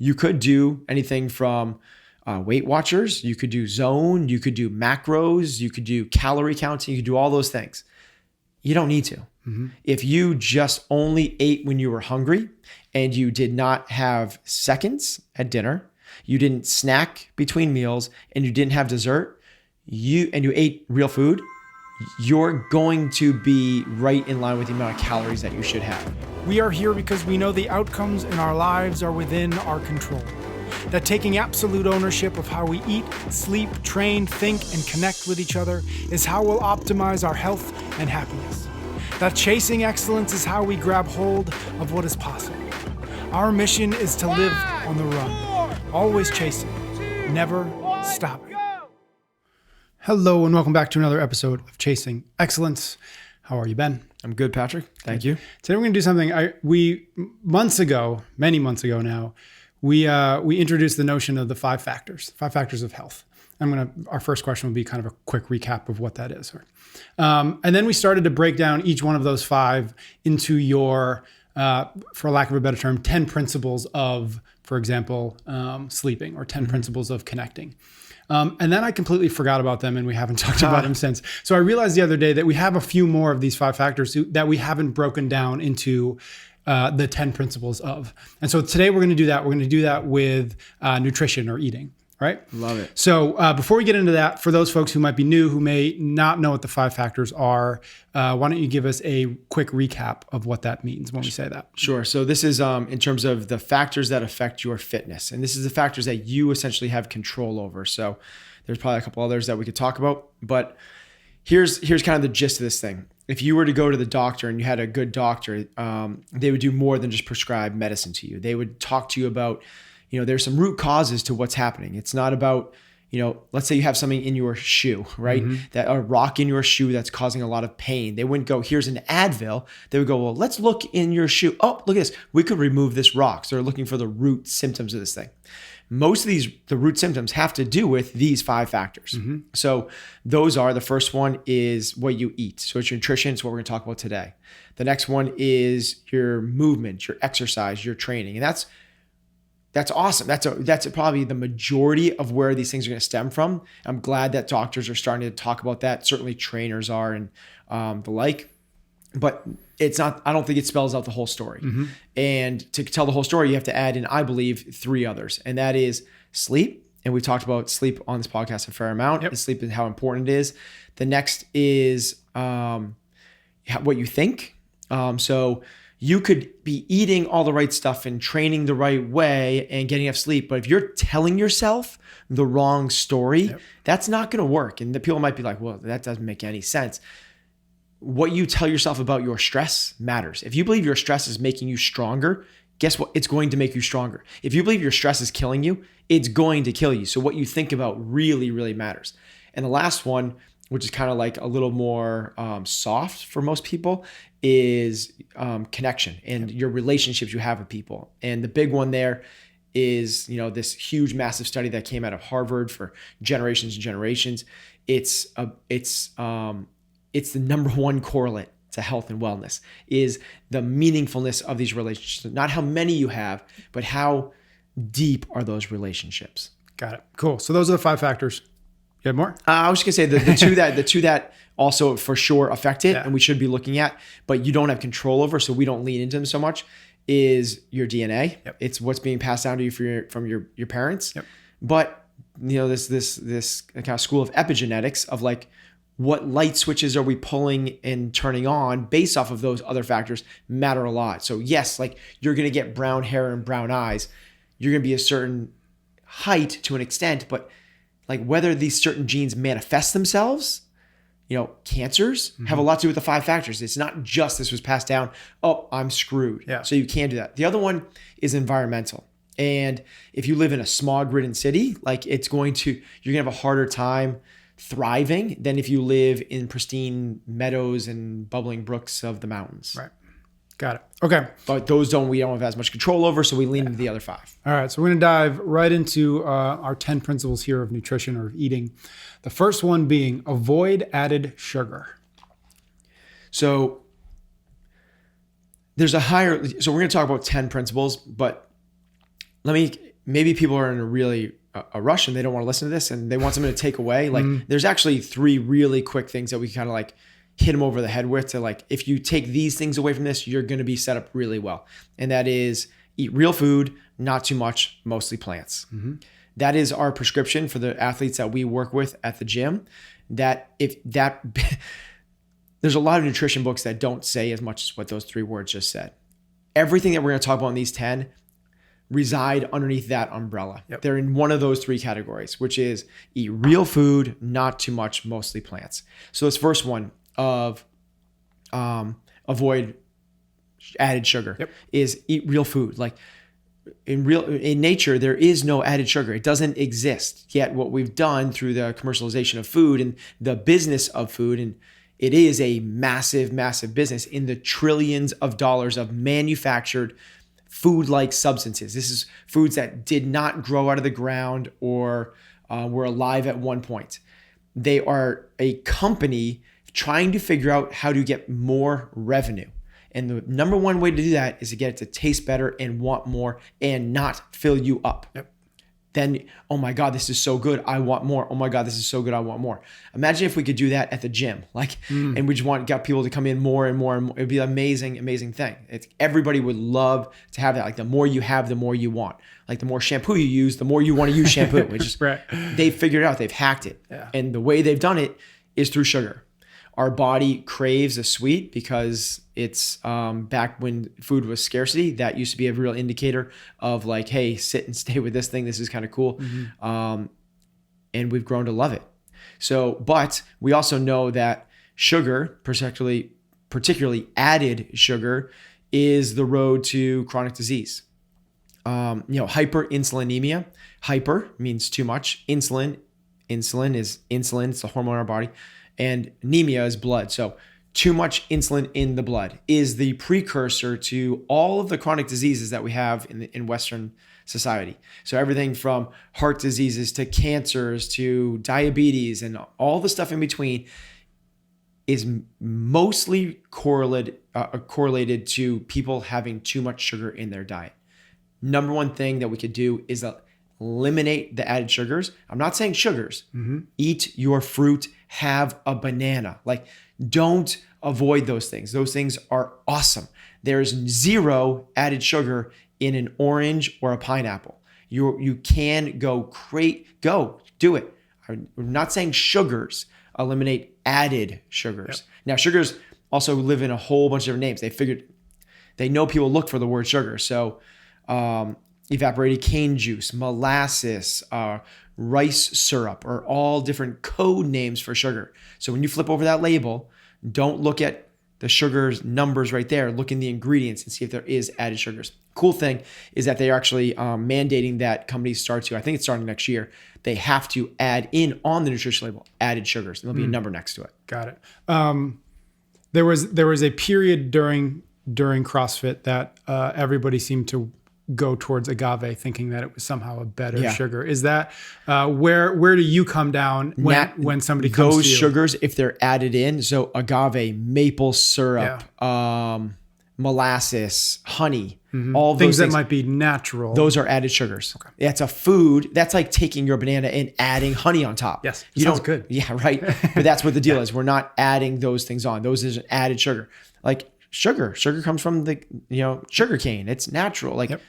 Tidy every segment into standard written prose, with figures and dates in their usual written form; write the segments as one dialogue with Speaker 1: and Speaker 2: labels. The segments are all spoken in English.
Speaker 1: You could do anything from Weight Watchers. You could do Zone. You could do macros. You could do calorie counting. You could do all those things. You don't need to. Mm-hmm. If you just only ate when you were hungry and you did not have seconds at dinner, you didn't snack between meals, and you didn't have dessert, you ate real food, you're going to be right in line with the amount of calories that you should have.
Speaker 2: We are here because we know the outcomes in our lives are within our control. That taking absolute ownership of how we eat, sleep, train, think, and connect with each other is how we'll optimize our health and happiness. That chasing excellence is how we grab hold of what is possible. Our mission is to live on the run, always chasing, never stopping. Hello and welcome back to another episode of Chasing Excellence. How are you, Ben?
Speaker 1: I'm good, Patrick. Thank you.
Speaker 2: Today we're going to do something many months ago now, we introduced the notion of the five factors of health. Our first question will be kind of a quick recap of what that is. And then we started to break down each one of those five into your, for lack of a better term, 10 principles of, for example, sleeping, or 10 principles of connecting. And then I completely forgot about them, and we haven't talked about them since. So I realized the other day that we have a few more of these five factors that we haven't broken down into the 10 principles of. And so today we're going to do that. We're going to do that with nutrition or eating, right?
Speaker 1: Love it.
Speaker 2: So before we get into that, for those folks who might be new, who may not know what the five factors are, why don't you give us a quick recap of what that means when we say that?
Speaker 1: Sure. So this is in terms of the factors that affect your fitness. And this is the factors that you essentially have control over. So there's probably a couple others that we could talk about, but here's kind of the gist of this thing. If you were to go to the doctor and you had a good doctor, they would do more than just prescribe medicine to you. They would talk to you about, there's some root causes to what's happening. It's not about, let's say you have something in your shoe, right? Mm-hmm. That a rock in your shoe that's causing a lot of pain. They wouldn't go, here's an Advil. They would go, well, let's look in your shoe. Oh, look at this. We could remove this rock. So they're looking for the root symptoms of this thing. Most of the root symptoms have to do with these five factors. Mm-hmm. So those are, the first one is what you eat. So it's your nutrition. It's what we're going to talk about today. The next one is your movement, your exercise, your training. And that's awesome. That's probably the majority of where these things are going to stem from. I'm glad that doctors are starting to talk about that. Certainly trainers are, and the like. But it's not, I don't think it spells out the whole story. Mm-hmm. And to tell the whole story, you have to add in, I believe, three others. And that is sleep. And we've talked about sleep on this podcast a fair amount. Yep. Sleep and how important it is. The next is what you think. So you could be eating all the right stuff and training the right way and getting enough sleep. But if you're telling yourself the wrong story, yep, that's not going to work. And the people might be like, well, that doesn't make any sense. What you tell yourself about your stress matters. If you believe your stress is making you stronger, guess what? It's going to make you stronger. If you believe your stress is killing you, it's going to kill you. So what you think about really, really matters. And the last one, which is kind of like a little more soft for most people, is connection and your relationships you have with people. And the big one there is, this huge, massive study that came out of Harvard for generations and generations. It's the number one correlate to health and wellness, is the meaningfulness of these relationships. Not how many you have, but how deep are those relationships.
Speaker 2: Got it. Cool. So those are the five factors. You have more?
Speaker 1: I was just gonna say the two that also for sure affect it, and we should be looking at, but you don't have control over, so we don't lean into them so much, is your DNA. Yep. It's what's being passed down to you from your parents. Yep. But this kind of school of epigenetics of like, what light switches are we pulling and turning on based off of those other factors matter a lot. So yes, like you're going to get brown hair and brown eyes. You're going to be a certain height to an extent, but like whether these certain genes manifest themselves, cancers have a lot to do with the five factors. It's not just this was passed down. Oh, I'm screwed. Yeah. So you can't do that. The other one is environmental. And if you live in a smog-ridden city, like you're going to have a harder time thriving than if you live in pristine meadows and bubbling brooks of the mountains.
Speaker 2: Right. Got it. Okay.
Speaker 1: But we don't have as much control over, so we lean into the other five.
Speaker 2: All right. So we're going to dive right into our 10 principles here of nutrition or of eating. The first one being avoid added sugar.
Speaker 1: So we're going to talk about 10 principles, but let me maybe people are in a really a rush and they don't want to listen to this and they want something to take away. Like there's actually 3 really quick things that we kind of like hit them over the head with, to like, if you take these things away from this, you're going to be set up really well. And that is eat real food, not too much, mostly plants. That is our prescription for the athletes that we work with at the gym. That if that there's a lot of nutrition books that don't say as much as what those 3 words just said. Everything that we're going to talk about in these 10 reside underneath that umbrella. Yep. They're in one of those 3 categories, which is eat real food, not too much, mostly plants. So this first one of avoid added sugar is eat real food. Like in nature, there is no added sugar. It doesn't exist. Yet what we've done through the commercialization of food and the business of food, and it is a massive, massive business in the trillions of dollars of manufactured food-like substances. This is foods that did not grow out of the ground or were alive at one point. They are a company trying to figure out how to get more revenue. And the number one way to do that is to get it to taste better and want more and not fill you up. Then, oh my God, this is so good, I want more. Oh my God, this is so good, I want more. Imagine if we could do that at the gym, and we just got people to come in more and more and more. It'd be an amazing, amazing thing. Everybody would love to have that. Like the more you have, the more you want. Like the more shampoo you use, the more you want to use shampoo. Which is They've figured it out, they've hacked it. And the way they've done it is through sugar. Our body craves a sweet because it's back when food was scarcity. That used to be a real indicator of like, hey, sit and stay with this thing. This is kind of cool. And we've grown to love it. So, but we also know that sugar, particularly added sugar, is the road to chronic disease. Hyperinsulinemia. Hyper means too much. Insulin is insulin. It's the hormone in our body. And anemia is blood. So too much insulin in the blood is the precursor to all of the chronic diseases that we have in Western society. So everything from heart diseases to cancers to diabetes and all the stuff in between is mostly correlated to people having too much sugar in their diet. Number one thing that we could do is eliminate the added sugars. I'm not saying sugars. Eat your fruit, have a banana. Like, don't avoid those things. Those things are awesome. There's 0 added sugar in an orange or a pineapple. You can go do it. I'm not saying sugars. Eliminate added sugars. Now, sugars also live in a whole bunch of different names. They know people look for the word sugar. So, evaporated cane juice, molasses, rice syrup are all different code names for sugar. So when you flip over that label, don't look at the sugar's numbers right there. Look in the ingredients and see if there is added sugars. Cool thing is that they are actually mandating that companies start to, I think it's starting next year, they have to add in on the nutrition label added sugars. And there'll be a number next to it.
Speaker 2: Got it. There was a period during CrossFit that everybody seemed to go towards agave, thinking that it was somehow a better sugar. Is that where do you come down when somebody comes
Speaker 1: those
Speaker 2: to you?
Speaker 1: Sugars, if they're added in? So agave, maple syrup, molasses, honey, all
Speaker 2: things
Speaker 1: those
Speaker 2: that might be natural.
Speaker 1: Those are added sugars. Okay. That's a food. That's like taking your banana and adding honey on top.
Speaker 2: Yes, sounds good.
Speaker 1: Yeah, right. But that's what the deal is. We're not adding those things on. Those is added sugar. Like sugar comes from the sugar cane. It's natural. Like.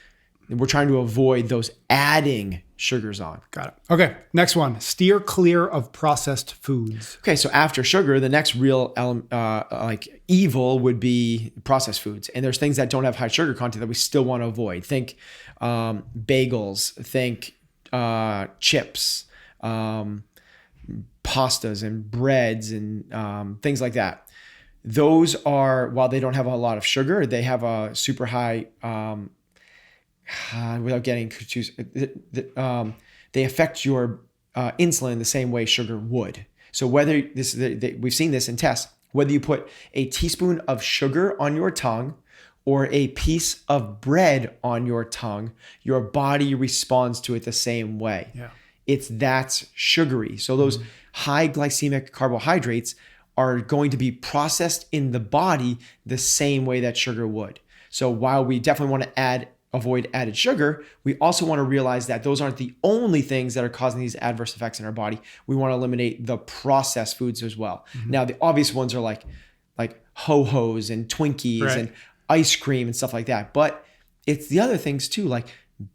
Speaker 1: We're trying to avoid those adding sugars on.
Speaker 2: Got it. Okay, next one. Steer clear of processed foods.
Speaker 1: Okay, so after sugar, the next real evil would be processed foods. And there's things that don't have high sugar content that we still want to avoid. Think bagels, think chips, pastas and breads and things like that. Those are, while they don't have a lot of sugar, they have a super high without getting too, they affect your insulin the same way sugar would. So whether we've seen this in tests, whether you put a teaspoon of sugar on your tongue or a piece of bread on your tongue, your body responds to it the same way. That's sugary. So those high glycemic carbohydrates are going to be processed in the body the same way that sugar would. So while we definitely want to add avoid added sugar, we also want to realize that those aren't the only things that are causing these adverse effects in our body. We want to eliminate the processed foods as well. Now, the obvious ones are like Ho-Hos and Twinkies and ice cream and stuff like that. But it's the other things too, like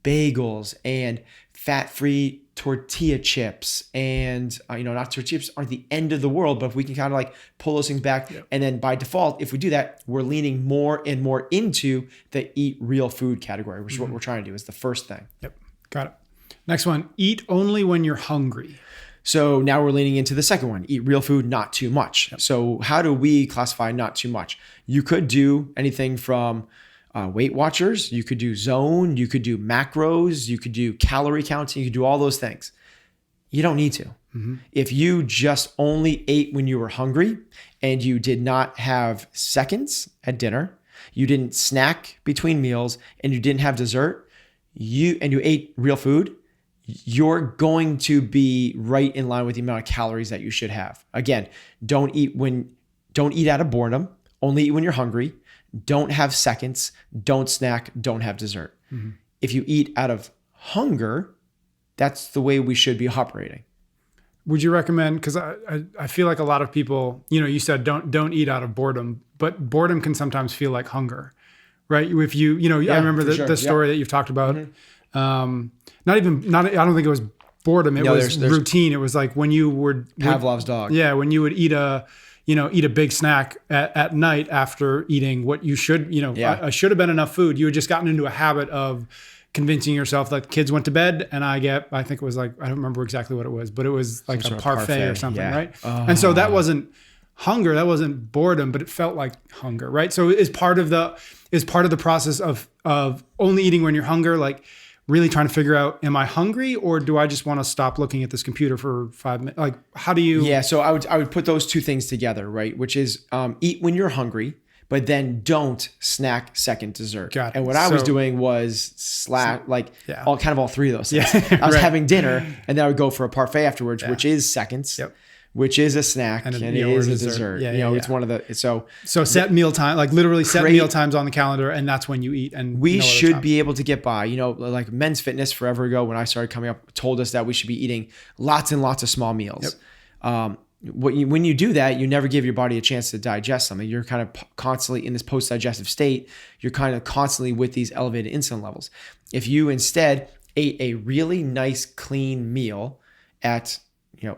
Speaker 1: bagels and fat-free tortilla chips. And, not tortilla chips aren't the end of the world, but if we can kind of like pull those things back. And then by default, if we do that, we're leaning more and more into the eat real food category, which is what we're trying to do is the first thing.
Speaker 2: Yep. Got it. Next one, eat only when you're hungry.
Speaker 1: So now we're leaning into the second one, eat real food, not too much. So how do we classify not too much? You could do anything from Weight Watchers, you could do Zone, you could do macros, you could do calorie counting, you could do all those things. You don't need to. If you just only ate when you were hungry and you did not have seconds at dinner, you didn't snack between meals, and you didn't have dessert, you ate real food, you're going to be right in line with the amount of calories that you should have. Again, don't eat out of boredom, only eat when you're hungry. Don't have seconds, don't snack, don't have dessert. If you eat out of hunger, that's the way we should be operating.
Speaker 2: Would you recommend, because I feel like a lot of people, you said don't eat out of boredom, but boredom can sometimes feel like hunger, right? If I remember the story that you've talked about. I don't think it was boredom. It was routine. It was like when you would
Speaker 1: Pavlov's dog.
Speaker 2: Yeah. When you would eat a big snack at night after eating what you should, should have been enough food. You had just gotten into a habit of convincing yourself that kids went to bed, and I think it was like, I don't remember exactly what it was, but it was like a parfait or something, right? And so that wasn't hunger, that wasn't boredom, but it felt like hunger, right? So is part of the process of only eating when you're hungry, like really trying to figure out, am I hungry, or do I just want to stop looking at this computer for 5 minutes? Like, how do you?
Speaker 1: Yeah, so I would put those two things together, right? Which is eat when you're hungry, but then don't snack second dessert.
Speaker 2: Got it.
Speaker 1: And what I was doing was all three of those things. I was having dinner, and then I would go for a parfait afterwards, which is seconds. Which is a snack and it is a dessert. It's one of the so
Speaker 2: set meal time, like literally set meal times on the calendar, and that's when you eat. And
Speaker 1: we should be able to get by. Like Men's Fitness forever ago when I started coming up told us that we should be eating lots and lots of small meals. When you do that, you never give your body a chance to digest something. You're kind of constantly in this post-digestive state. You're kind of constantly with these elevated insulin levels. If you instead ate a really nice clean meal at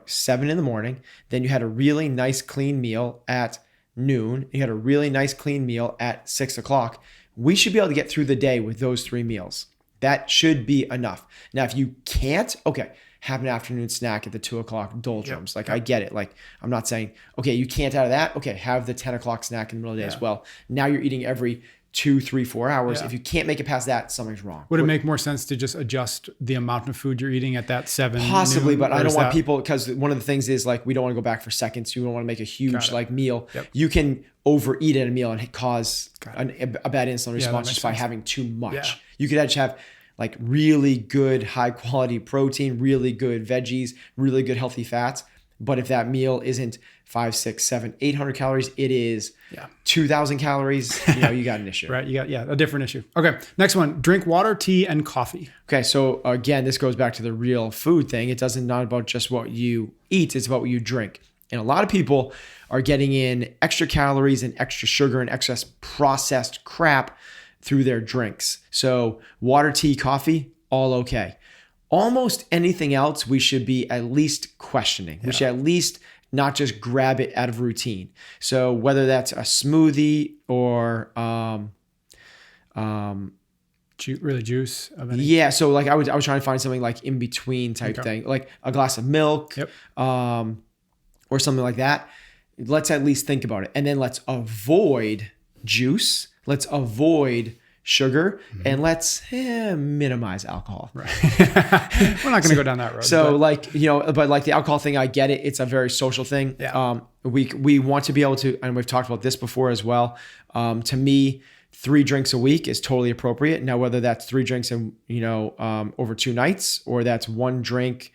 Speaker 1: 7 in the morning, then you had a really nice clean meal at noon, you had a really nice clean meal at 6 o'clock, we should be able to get through the day with those 3 meals. That should be enough. Now, if you can't, okay, have an afternoon snack at the 2 o'clock doldrums. I get it. Like, I'm not saying, okay, you can't out of that. Okay, have the 10 o'clock snack in the middle of the day as well. Now you're eating every 2, 3, 4 hours. If you can't make it past that, something's wrong.
Speaker 2: Would it make more sense to just adjust the amount of food you're eating at that 7?
Speaker 1: Possibly,
Speaker 2: noon,
Speaker 1: but I don't want people, because one of the things is like, we don't want to go back for seconds. You don't want to make a huge meal. You can overeat at a meal and cause a bad insulin response just by having too much. You could actually have like really good high quality protein, really good veggies, really good healthy fats. But if that meal isn't 5, 6, 7, 800 calories, it is 2,000 calories, you got an issue.
Speaker 2: Right. You got a different issue. Okay. Next one, drink water, tea, and coffee.
Speaker 1: Okay. So again, this goes back to the real food thing. It doesn't not about just what you eat. It's about what you drink. And a lot of people are getting in extra calories and extra sugar and excess processed crap through their drinks. So water, tea, coffee, all okay. Almost anything else we should be at least questioning. We should at least not just grab it out of routine. So whether that's a smoothie or
Speaker 2: really juice of any.
Speaker 1: Yeah. So like I was trying to find something like in between type thing, like a glass of milk, or something like that. Let's at least think about it, and then let's avoid juice. Let's avoid sugar, and let's minimize alcohol.
Speaker 2: Right. We're not going to go down that road.
Speaker 1: So but like the alcohol thing, I get it. It's a very social thing.
Speaker 2: Yeah.
Speaker 1: We want to be able to, and we've talked about this before as well. To me, 3 drinks a week is totally appropriate. Now, whether that's 3 drinks in, over 2 nights, or that's 1 drink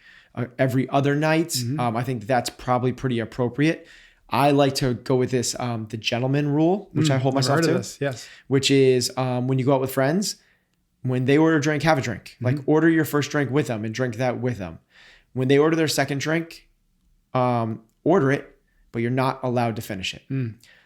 Speaker 1: every other night, I think that's probably pretty appropriate. I like to go with this, the gentleman rule, which I hold myself to.
Speaker 2: Yes.
Speaker 1: Which is when you go out with friends, when they order a drink, have a drink. Like order your first drink with them and drink that with them. When they order their second drink, order it, but you're not allowed to finish it.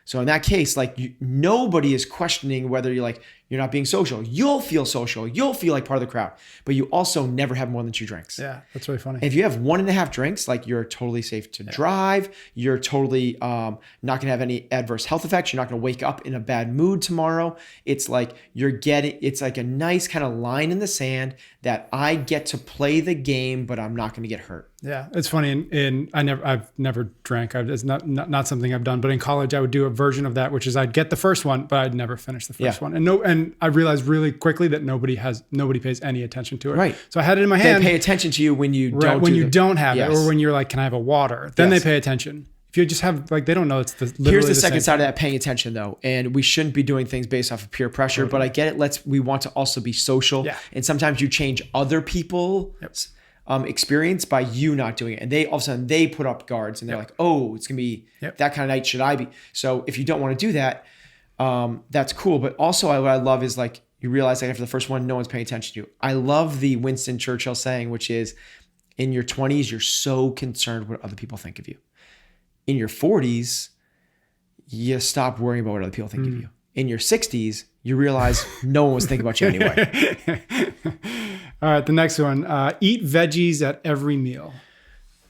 Speaker 1: So in that case, like nobody is questioning whether you're not being social. You'll feel social. You'll feel like part of the crowd, but you also never have more than 2 drinks.
Speaker 2: Yeah, that's really funny.
Speaker 1: If you have 1.5 drinks, like you're totally safe to drive. You're totally not going to have any adverse health effects. You're not going to wake up in a bad mood tomorrow. It's like it's like a nice kind of line in the sand that I get to play the game, but I'm not going to get hurt.
Speaker 2: Yeah, it's funny. I've never drank. It's not something I've done. But in college, I would do a version of that, which is I'd get the first one, but I'd never finish the first one. And I realized really quickly that nobody pays any attention to it.
Speaker 1: Right.
Speaker 2: So I had it in my hand.
Speaker 1: They pay attention to you when you don't.
Speaker 2: When you don't have it, or when you're like, "Can I have a water?" Then they pay attention. If you just have they don't know it's literally
Speaker 1: Here's the second side of that paying attention though, and we shouldn't be doing things based off of peer pressure. But I get it. We want to also be social, and sometimes you change other people's experience by you not doing it, and all of a sudden they put up guards, and they're like, "Oh, it's gonna be that kind of night. Should I be?" So if you don't want to do that, that's cool. But also, what I love is like you realize like after the first one, no one's paying attention to you. I love the Winston Churchill saying, which is, in your 20s, you're so concerned what other people think of you. In your 40s, you stop worrying about what other people think of you. In your 60s, you realize no one was thinking about you anyway.
Speaker 2: All right, the next one, eat veggies at every meal.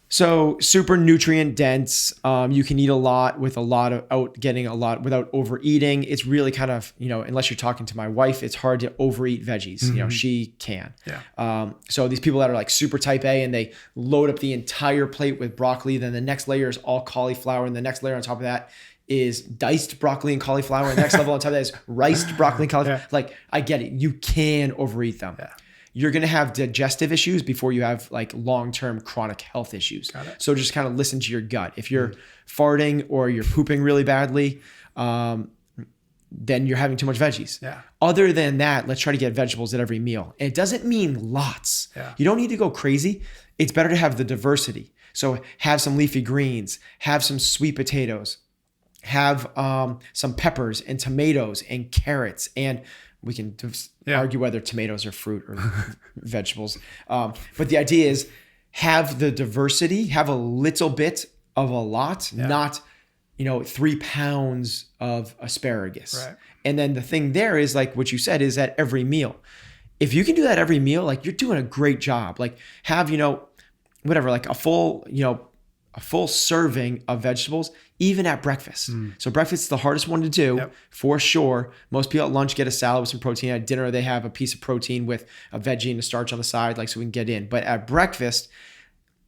Speaker 1: So super nutrient dense. You can eat a lot without overeating. It's really kind of, unless you're talking to my wife, it's hard to overeat veggies. She can.
Speaker 2: Yeah.
Speaker 1: So these people that are like super type A and they load up the entire plate with broccoli, then the next layer is all cauliflower, and the next layer on top of that is diced broccoli and cauliflower. And the next level on top of that is riced broccoli and cauliflower. Like, I get it. You can overeat them. Yeah. You're going to have digestive issues before you have like long-term chronic health issues. So just kind of listen to your gut. If you're farting or you're pooping really badly, then you're having too much veggies.
Speaker 2: Yeah.
Speaker 1: Other than that, let's try to get vegetables at every meal. And it doesn't mean lots.
Speaker 2: Yeah.
Speaker 1: You don't need to go crazy. It's better to have the diversity. So have some leafy greens, have some sweet potatoes, have some peppers and tomatoes and carrots, and we can argue whether tomatoes are fruit or vegetables. But the idea is have the diversity, have a little bit of a lot, not 3 pounds of asparagus. Right. And then the thing there is like what you said is at every meal. If you can do that every meal, like you're doing a great job. Like have, like a full serving of vegetables, even at breakfast. So breakfast is the hardest one to do for sure. Most people at lunch get a salad with some protein. At dinner, they have a piece of protein with a veggie and a starch on the side, like so we can get in. But at breakfast,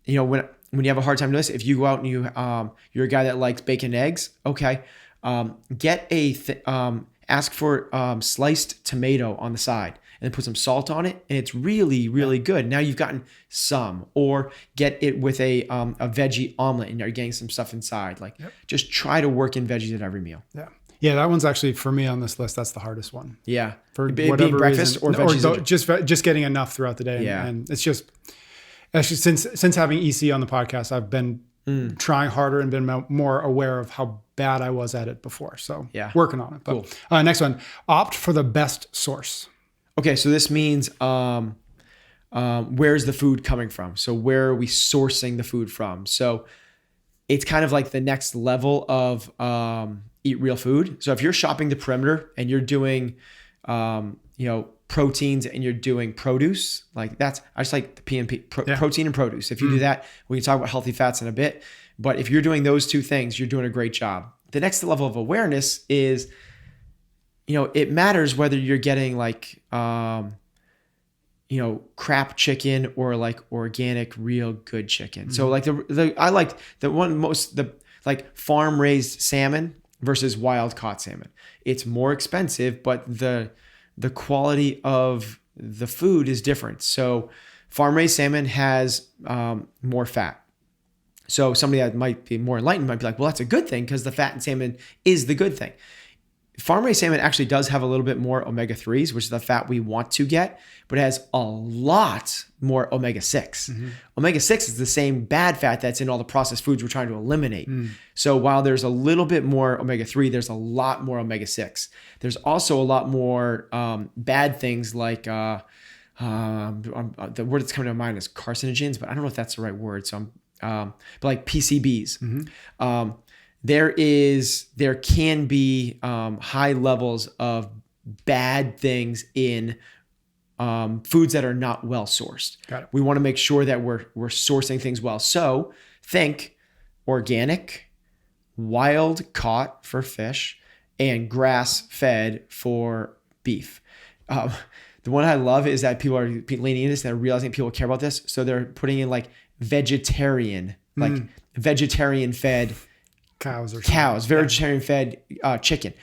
Speaker 1: when you have a hard time doing this, if you go out and you're a guy that likes bacon and eggs, okay, ask for sliced tomato on the side, and then put some salt on it, and it's really, really good. Now you've gotten some, or get it with a veggie omelet, and you're getting some stuff inside. Like, just try to work in veggies at every meal.
Speaker 2: Yeah, that one's actually for me on this list. That's the hardest one.
Speaker 1: Yeah,
Speaker 2: for
Speaker 1: being
Speaker 2: whatever
Speaker 1: breakfast
Speaker 2: reason,
Speaker 1: or veggies,
Speaker 2: just getting enough throughout the day. And it's just actually since having EC on the podcast, I've been trying harder and been more aware of how bad I was at it before. So working on it. But,
Speaker 1: cool.
Speaker 2: Next one, opt for the best source.
Speaker 1: Okay, so this means where's the food coming from? So where are we sourcing the food from? So it's kind of like the next level of eat real food. So if you're shopping the perimeter and you're doing, proteins and you're doing produce, like I just like the P&P, protein and produce. If you do that, we can talk about healthy fats in a bit. But if you're doing those two things, you're doing a great job. The next level of awareness is, it matters whether you're getting like, crap chicken or like organic, real good chicken. So like I like the farm raised salmon versus wild caught salmon. It's more expensive, but the quality of the food is different. So farm raised salmon has more fat. So somebody that might be more enlightened might be like, well, that's a good thing because the fat in salmon is the good thing. farm-raised salmon actually does have a little bit more omega-3s, which is the fat we want to get, but it has a lot more omega-6. Omega-6 is the same bad fat that's in all the processed foods we're trying to eliminate. So while there's a little bit more omega-3, there's a lot more omega-6. There's also a lot more bad things like the word that's coming to mind is carcinogens, but I don't know if that's the right word. So but like PCBs. There can be high levels of bad things in foods that are not well sourced.
Speaker 2: Got it.
Speaker 1: We want to make sure that we're sourcing things well. So think organic, wild caught for fish, and grass fed for beef. The one I love is that people are leaning into this and they're realizing people care about this. So they're putting in like vegetarian fed vegetarian fed chicken.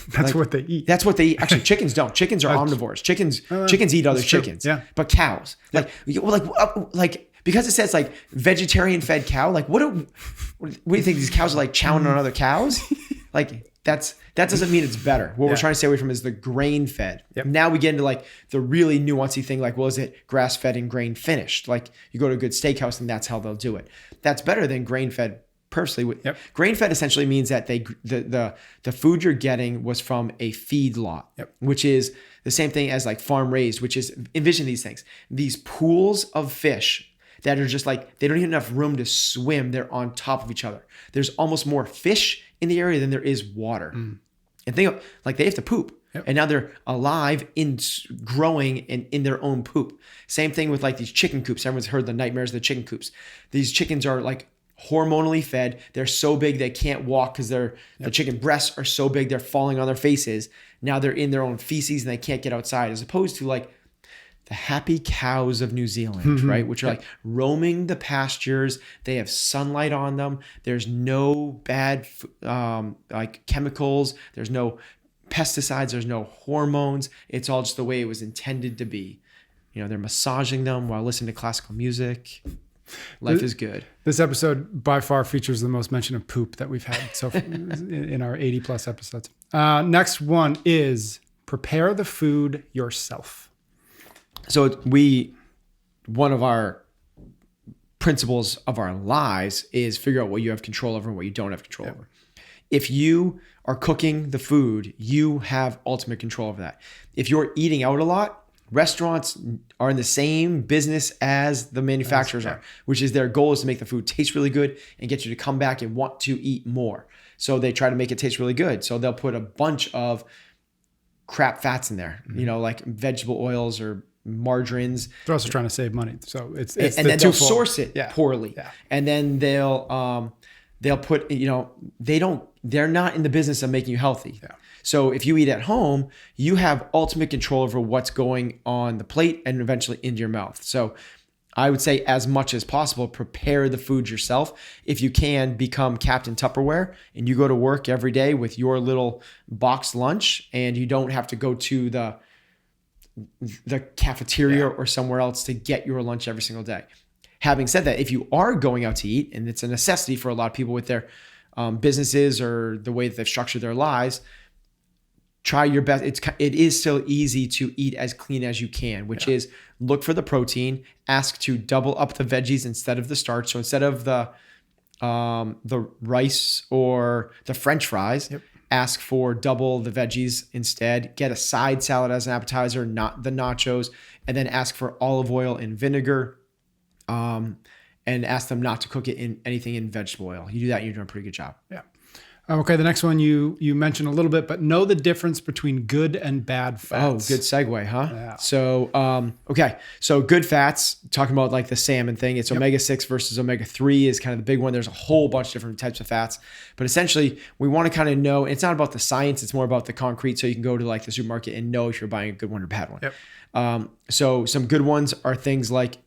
Speaker 2: That's what they eat.
Speaker 1: That's what they eat. Actually, chickens don't. Chickens are omnivores. Chickens eat other chickens.
Speaker 2: Yeah.
Speaker 1: But cows, because it says like vegetarian fed cow, like what do you think these cows are like chowing on other cows? Like that doesn't mean it's better. What we're trying to stay away from is the grain fed.
Speaker 2: Yep.
Speaker 1: Now we get into like the really nuancy thing, like, well, is it grass fed and grain finished? Like you go to a good steakhouse and that's how they'll do it. That's better than grain fed. Personally, grain fed essentially means that the food you're getting was from a feedlot, which is the same thing as like farm raised, which is, envision these things, these pools of fish that are just like, they don't even have enough room to swim. They're on top of each other. There's almost more fish in the area than there is water. And think of, like, they have to poop. And now they're alive, growing in their own poop. Same thing with like these chicken coops. Everyone's heard the nightmares of the chicken coops. These chickens are like hormonally fed. They're so big they can't walk because the chicken breasts are so big they're falling on their faces. Now they're in their own feces and they can't get outside, as opposed to like the happy cows of New Zealand, right? Which are like roaming the pastures. They have sunlight on them. There's no bad like chemicals. There's no pesticides. There's no hormones. It's all just the way it was intended to be. You know, they're massaging them while listening to classical music. Life is good.
Speaker 2: This episode by far features the most mention of poop that we've had so in our 80 plus episodes. Next one is prepare the food yourself.
Speaker 1: So one of our principles of our lives is figure out what you have control over and what you don't have control over. If you are cooking the food, you have ultimate control over that. If you're eating out a lot, restaurants are in the same business as the manufacturers are, which is their goal is to make the food taste really good and get you to come back and want to eat more. So they try to make it taste really good. So they'll put a bunch of crap fats in there, you know, like vegetable oils or margarines.
Speaker 2: They're also trying to save money. So it's
Speaker 1: and then they'll source it poorly.
Speaker 2: Yeah.
Speaker 1: And then they'll put, you know, they're not in the business of making you healthy.
Speaker 2: Yeah.
Speaker 1: So if you eat at home, you have ultimate control over what's going on the plate and eventually into your mouth. So I would say, as much as possible, prepare the food yourself. If you can, become Captain Tupperware and you go to work every day with your little box lunch and you don't have to go to the cafeteria or somewhere else to get your lunch every single day. Having said that, if you are going out to eat, and it's a necessity for a lot of people with their businesses or the way that they've structured their lives, try your best. It is still easy to eat as clean as you can, which is look for the protein, ask to double up the veggies instead of the starch. So instead of the rice or the French fries, ask for double the veggies instead. Get a side salad as an appetizer, not the nachos, and then ask for olive oil and vinegar. And ask them not to cook it in anything in vegetable oil. You do that, and you're doing a pretty good job.
Speaker 2: Yeah. Okay, the next one you mentioned a little bit, but know the difference between good and bad fats.
Speaker 1: Oh, good segue, huh?
Speaker 2: Yeah.
Speaker 1: So, okay. So good fats, talking about like the salmon thing, it's omega-6 versus omega-3 is kind of the big one. There's a whole bunch of different types of fats, but essentially we want to kind of know, it's not about the science, it's more about the concrete. So you can go to like the supermarket and know if you're buying a good one or a bad one.
Speaker 2: Yep.
Speaker 1: So some good ones are things like,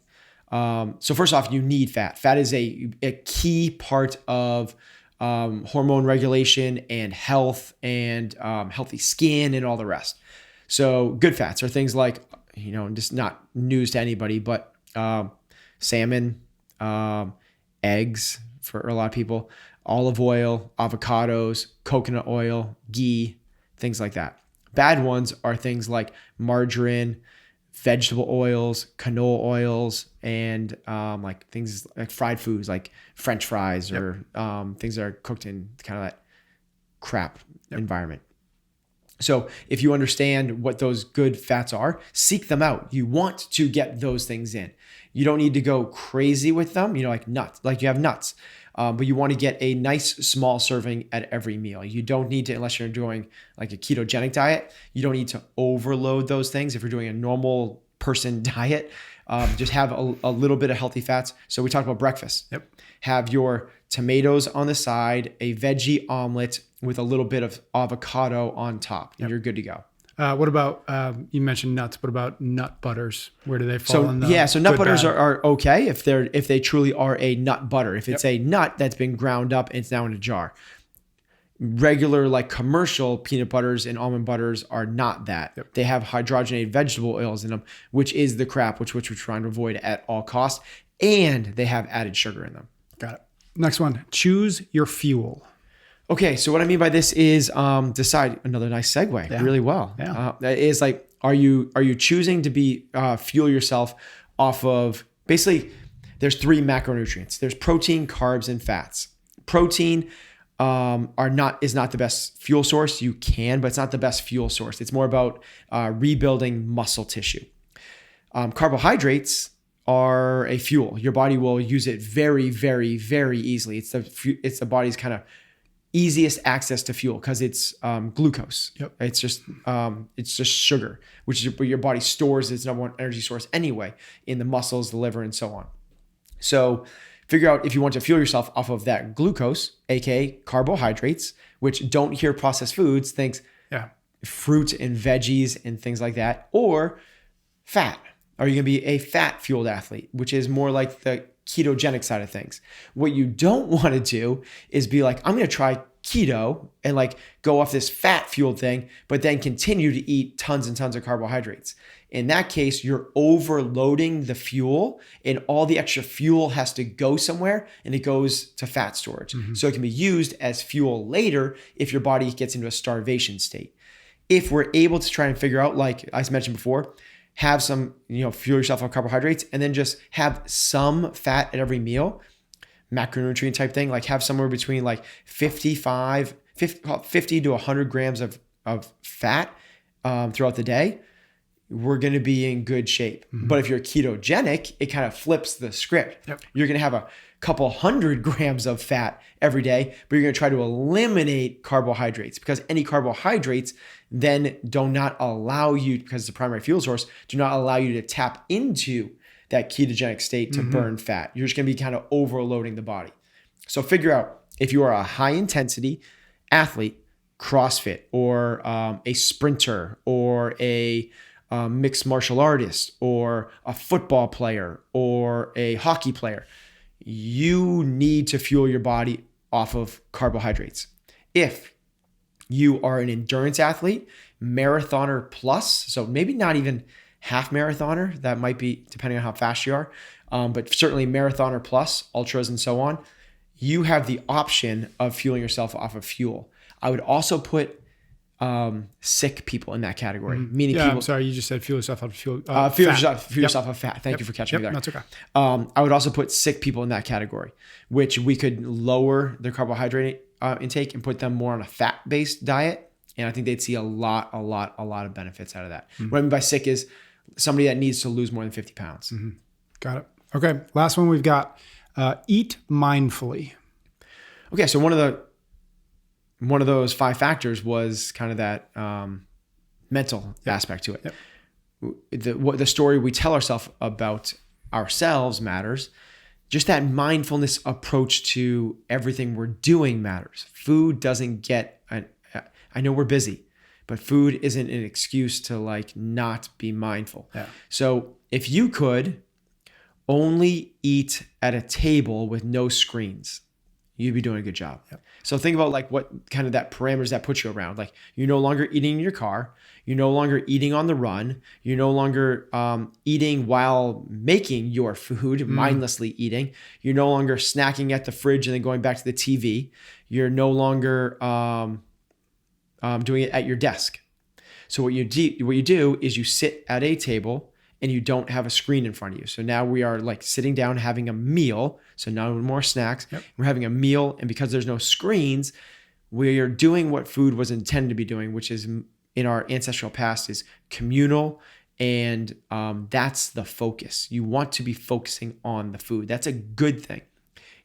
Speaker 1: so first off, you need fat. Fat is a key part of hormone regulation and health and healthy skin and all the rest. So good fats are things like, you know, just not news to anybody, but salmon, eggs for a lot of people, olive oil, avocados, coconut oil, ghee, things like that. Bad ones are things like margarine, vegetable oils, canola oils, and like things like fried foods like French fries or things that are cooked in kind of that crap environment. So if you understand what those good fats are, seek them out. You want to get those things in. You don't need to go crazy with them, like nuts, like you have nuts. But you want to get a nice small serving at every meal. You don't need to, unless you're doing like a ketogenic diet, you don't need to overload those things. If you're doing a normal person diet, just have a little bit of healthy fats. So we talked about breakfast.
Speaker 2: Yep.
Speaker 1: Have your tomatoes on the side, a veggie omelet with a little bit of avocado on top, and you're good to go.
Speaker 2: What about, you mentioned nuts. What about nut butters? Where do they fall in the
Speaker 1: so nut
Speaker 2: good,
Speaker 1: butters
Speaker 2: bad?
Speaker 1: are okay if they truly are a nut butter. If it's a nut that's been ground up and it's now in a jar. Regular like commercial peanut butters and almond butters are not that.
Speaker 2: Yep.
Speaker 1: They have hydrogenated vegetable oils in them, which is the crap which we're trying to avoid at all costs. And they have added sugar in them.
Speaker 2: Got it. Next one, choose your fuel.
Speaker 1: Okay, so what I mean by this is decide, another nice segue, really well.
Speaker 2: Yeah.
Speaker 1: That is like, are you choosing to be fuel yourself off of, basically, there's 3 macronutrients. There's protein, carbs, and fats. Protein is not the best fuel source. You can, but it's not the best fuel source. It's more about rebuilding muscle tissue. Carbohydrates are a fuel. Your body will use it very, very, very easily. It's the body's kind of easiest access to fuel because it's glucose.
Speaker 2: Yep.
Speaker 1: It's just sugar, which is what your body stores its number one energy source anyway in the muscles, the liver, and so on. So figure out if you want to fuel yourself off of that glucose, aka carbohydrates, which don't hear processed foods, things fruit and veggies and things like that, or fat. Are you going to be a fat fueled athlete, which is more like the ketogenic side of things? What you don't want to do is be like, I'm going to try keto and like go off this fat fueled thing, but then continue to eat tons and tons of carbohydrates. In that case, you're overloading the fuel and all the extra fuel has to go somewhere and it goes to fat storage. Mm-hmm. So it can be used as fuel later if your body gets into a starvation state. If we're able to try and figure out, like I mentioned before, have some, fuel yourself on carbohydrates and then just have some fat at every meal, macronutrient type thing, like have somewhere between like 50 to 100 grams of fat throughout the day, we're going to be in good shape. Mm-hmm. But if you're ketogenic, it kind of flips the script. Yep. You're going to have a couple 100 grams of fat every day, but you're going to try to eliminate carbohydrates because any carbohydrates then do not allow you, because it's a primary fuel source, do not allow you to tap into that ketogenic state to burn fat. You're just going to be kind of overloading the body. So figure out if you are a high intensity athlete, CrossFit, or a sprinter, or a mixed martial artist, or a football player, or a hockey player, you need to fuel your body off of carbohydrates. If you are an endurance athlete, marathoner plus, so maybe not even half marathoner, that might be depending on how fast you are, but certainly marathoner plus, ultras and so on, you have the option of fueling yourself off of fuel. I would also put sick people in that category, meaning people.
Speaker 2: I'm sorry, you just said fuel yourself off of fuel.
Speaker 1: Fuel yourself off fat. Thank you for catching me there.
Speaker 2: That's okay.
Speaker 1: I would also put sick people in that category, which we could lower their carbohydrate intake and put them more on a fat-based diet, and I think they'd see a lot of benefits out of that. Mm-hmm. What I mean by sick is somebody that needs to lose more than 50 pounds.
Speaker 2: Mm-hmm. Got it. Okay, last one we've got: eat mindfully.
Speaker 1: Okay, so one of those 5 factors was kind of that mental aspect to it. Yep. The story we tell ourselves about ourselves matters. Just that mindfulness approach to everything we're doing matters. Food doesn't get, I know we're busy, but food isn't an excuse to like not be mindful. Yeah. So if you could only eat at a table with no screens, you'd be doing a good job. Yep. So think about like what kind of that parameters that puts you around. Like you're no longer eating in your car. You're no longer eating on the run. You're no longer eating while making your food, mindlessly eating. You're no longer snacking at the fridge and then going back to the TV. You're no longer, doing it at your desk. So what you do is you sit at a table and you don't have a screen in front of you. So now we are like sitting down having a meal. So no more snacks.
Speaker 2: Yep.
Speaker 1: We're having a meal, and because there's no screens, we are doing what food was intended to be doing, which is in our ancestral past is communal, and that's the focus. You want to be focusing on the food. That's a good thing.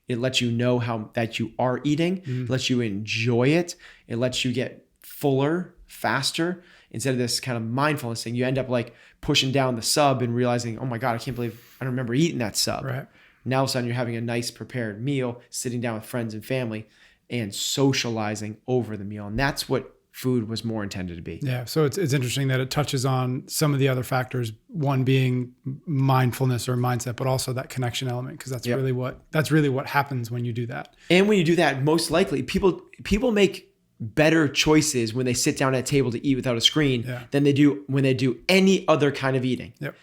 Speaker 1: It lets you know how that you are eating. It lets you enjoy it. It lets you get fuller, faster. Instead of this kind of mindfulness thing, you end up like pushing down the sub and realizing, oh my God, I can't believe I don't remember eating that sub.
Speaker 2: Right.
Speaker 1: Now all of a sudden you're having a nice prepared meal, sitting down with friends and family and socializing over the meal. And that's what food was more intended to be.
Speaker 2: Yeah. So it's interesting that it touches on some of the other factors, one being mindfulness or mindset, but also that connection element, because that's really what happens when you do that.
Speaker 1: And when you do that, most likely people make better choices when they sit down at a table to eat without a screen than they do when they do any other kind of eating.
Speaker 2: Yep.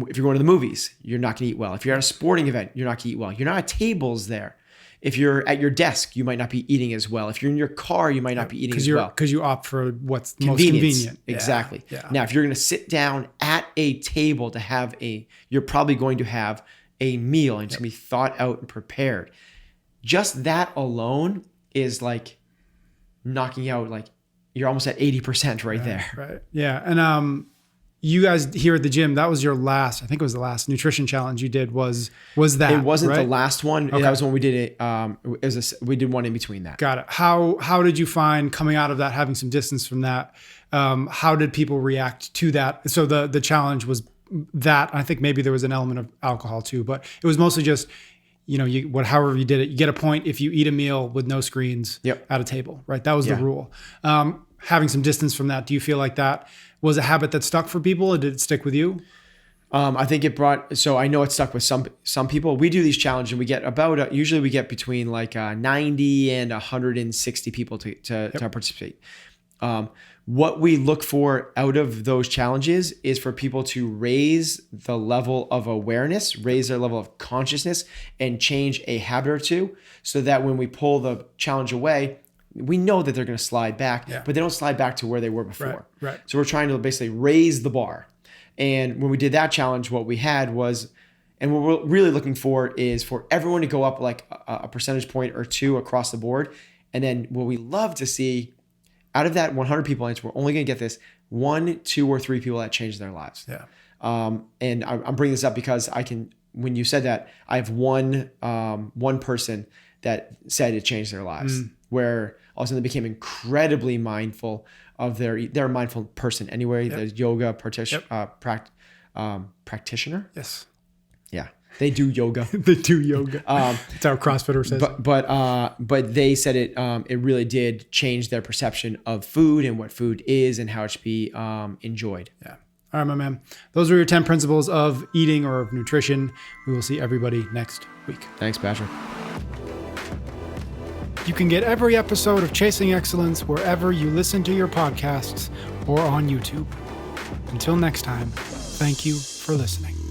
Speaker 1: If you're going to the movies, you're not going to eat well. If you're at a sporting event, you're not going to eat well. You're not at tables there. If you're at your desk, you might not be eating as well. If you're in your car, you might not be eating as well.
Speaker 2: Because you opt for what's most convenient.
Speaker 1: Exactly.
Speaker 2: Yeah.
Speaker 1: Now, if you're going to sit down at a table to have you're probably going to have a meal, and it's going to be thought out and prepared. Just that alone is like knocking out, like you're almost at 80% right there.
Speaker 2: Right. Yeah. And you guys here at the gym, that was your last, I think it was the last nutrition challenge you did was that.
Speaker 1: It wasn't
Speaker 2: right?
Speaker 1: the last one.
Speaker 2: Okay.
Speaker 1: That was when we did it. We did one in between that.
Speaker 2: Got it. How did you find coming out of that, having some distance from that? How did people react to that? So the challenge was that. I think maybe there was an element of alcohol too, but it was mostly just, however you did it, you get a point if you eat a meal with no screens at a table, right? That was the rule. Having some distance from that, do you feel like that was a habit that stuck for people, or did it stick with you?
Speaker 1: I think so I know it stuck with some people. We do these challenges and we get usually we get between like 90 and 160 people to participate. What we look for out of those challenges is for people to raise the level of awareness, raise their level of consciousness, and change a habit or two, so that when we pull the challenge away, we know that they're going to slide back, but they don't slide back to where they were before.
Speaker 2: Right.
Speaker 1: So we're trying to basically raise the bar. And when we did that challenge, what we had was, and what we're really looking for is for everyone to go up like a percentage point or two across the board. And then what we love to see out of that 100 people, we're only going to get this 1, 2, or 3 people that change their lives.
Speaker 2: Yeah.
Speaker 1: And I'm bringing this up because when you said that, I have one person that said it changed their lives, where all of a sudden they became incredibly mindful of they're a mindful person anyway. The yoga practitioner.
Speaker 2: Yes.
Speaker 1: Yeah. They do yoga.
Speaker 2: They do yoga. That's how CrossFitter says.
Speaker 1: But they said it really did change their perception of food and what food is and how it should be enjoyed.
Speaker 2: Yeah. All right, my man. Those are your 10 principles of eating or of nutrition. We will see everybody next week.
Speaker 1: Thanks, Patrick.
Speaker 2: You can get every episode of Chasing Excellence wherever you listen to your podcasts or on YouTube. Until next time, thank you for listening.